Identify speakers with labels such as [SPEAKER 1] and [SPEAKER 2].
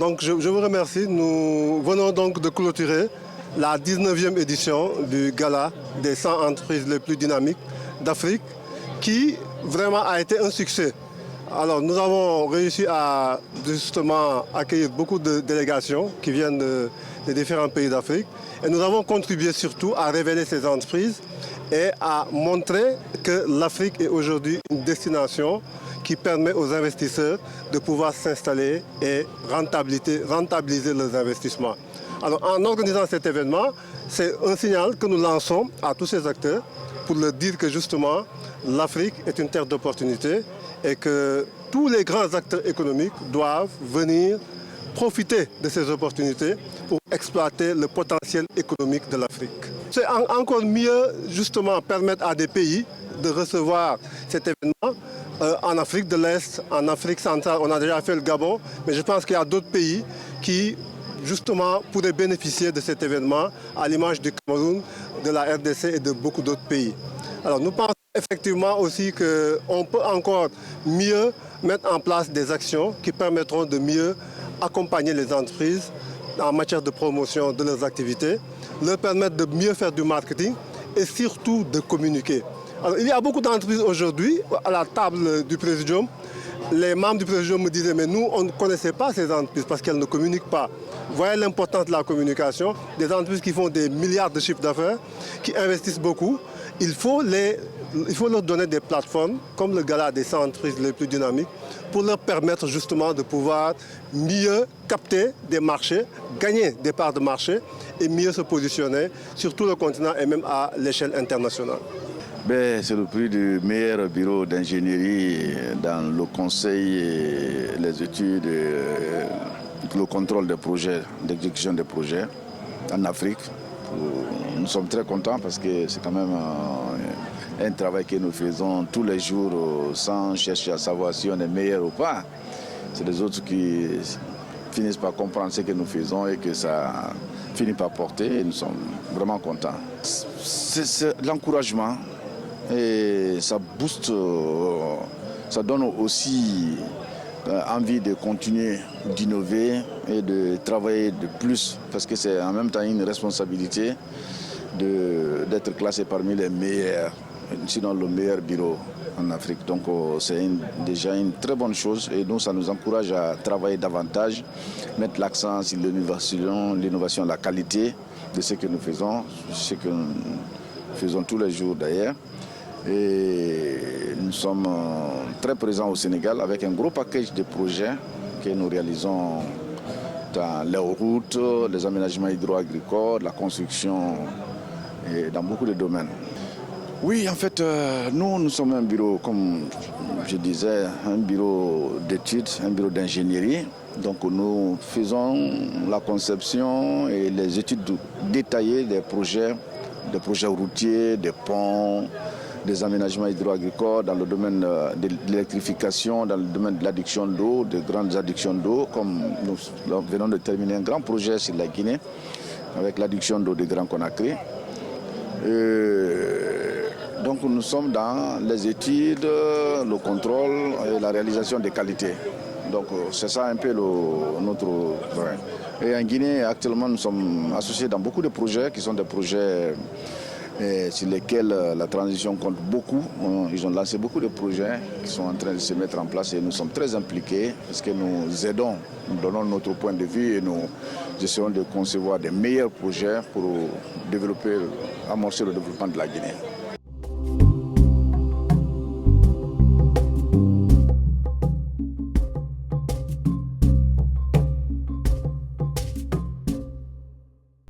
[SPEAKER 1] Donc je vous remercie. Nous venons donc de clôturer la 19e édition du Gala des 100 entreprises les plus dynamiques d'Afrique qui vraiment a été un succès. Alors nous avons réussi à justement accueillir beaucoup de délégations qui viennent des différents pays d'Afrique et nous avons contribué surtout à révéler ces entreprises et à montrer que l'Afrique est aujourd'hui une destination qui permet aux investisseurs de pouvoir s'installer et rentabiliser leurs investissements. Alors en organisant cet événement, c'est un signal que nous lançons à tous ces acteurs pour leur dire que justement l'Afrique est une terre d'opportunités et que tous les grands acteurs économiques doivent venir profiter de ces opportunités pour exploiter le potentiel économique de l'Afrique. C'est encore mieux justement permettre à des pays de recevoir cet événement. En Afrique de l'Est, en Afrique centrale, on a déjà fait le Gabon, mais je pense qu'il y a d'autres pays qui justement pourraient bénéficier de cet événement à l'image du Cameroun, de la RDC et de beaucoup d'autres pays. Alors nous pensons effectivement aussi qu'on peut encore mieux mettre en place des actions qui permettront de mieux accompagner les entreprises en matière de promotion de leurs activités, leur permettre de mieux faire du marketing et surtout de communiquer. Alors, il y a beaucoup d'entreprises aujourd'hui à la table du Présidium. Les membres du Présidium me disaient mais nous on ne connaissait pas ces entreprises parce qu'elles ne communiquent pas. Vous voyez l'importance de la communication, des entreprises qui font des milliards de chiffres d'affaires, qui investissent beaucoup. Il faut leur donner des plateformes comme le Gala des 100 entreprises les plus dynamiques pour leur permettre justement de pouvoir mieux capter des marchés, gagner des parts de marché et mieux se positionner sur tout le continent et même à l'échelle internationale.
[SPEAKER 2] C'est le prix du meilleur bureau d'ingénierie dans le conseil, et les études, le contrôle des projets, d'exécution des projets en Afrique. Nous sommes très contents parce que c'est quand même un travail que nous faisons tous les jours sans chercher à savoir si on est meilleur ou pas. C'est les autres qui finissent par comprendre ce que nous faisons et que ça finit par porter et nous sommes vraiment contents. C'est l'encouragement. Et ça booste, ça donne aussi envie de continuer d'innover et de travailler de plus parce que c'est en même temps une responsabilité d'être classé parmi les meilleurs, sinon le meilleur bureau en Afrique. Donc c'est déjà une très bonne chose et nous ça nous encourage à travailler davantage, mettre l'accent sur l'innovation, la qualité de ce que nous faisons, ce que nous faisons tous les jours d'ailleurs. Et nous sommes très présents au Sénégal avec un gros package de projets que nous réalisons dans les routes, les aménagements hydro-agricoles, la construction et dans beaucoup de domaines. Oui, en fait, nous sommes un bureau, comme je disais, un bureau d'études, un bureau d'ingénierie. Donc nous faisons la conception et les études détaillées des projets routiers, des ponts, des aménagements hydro-agricoles, dans le domaine de l'électrification, dans le domaine de l'adduction d'eau, de grandes addictions d'eau, comme nous venons de terminer un grand projet sur la Guinée, avec l'adduction d'eau de Grand Conakry. Donc nous sommes dans les études, le contrôle et la réalisation des qualités. Donc c'est ça un peu notre vrai. Et en Guinée, actuellement, nous sommes associés dans beaucoup de projets qui sont des projets sur lesquels la transition compte beaucoup. Ils ont lancé beaucoup de projets qui sont en train de se mettre en place et nous sommes très impliqués parce que nous aidons, nous donnons notre point de vue et nous essayons de concevoir des meilleurs projets pour amorcer le développement de la Guinée.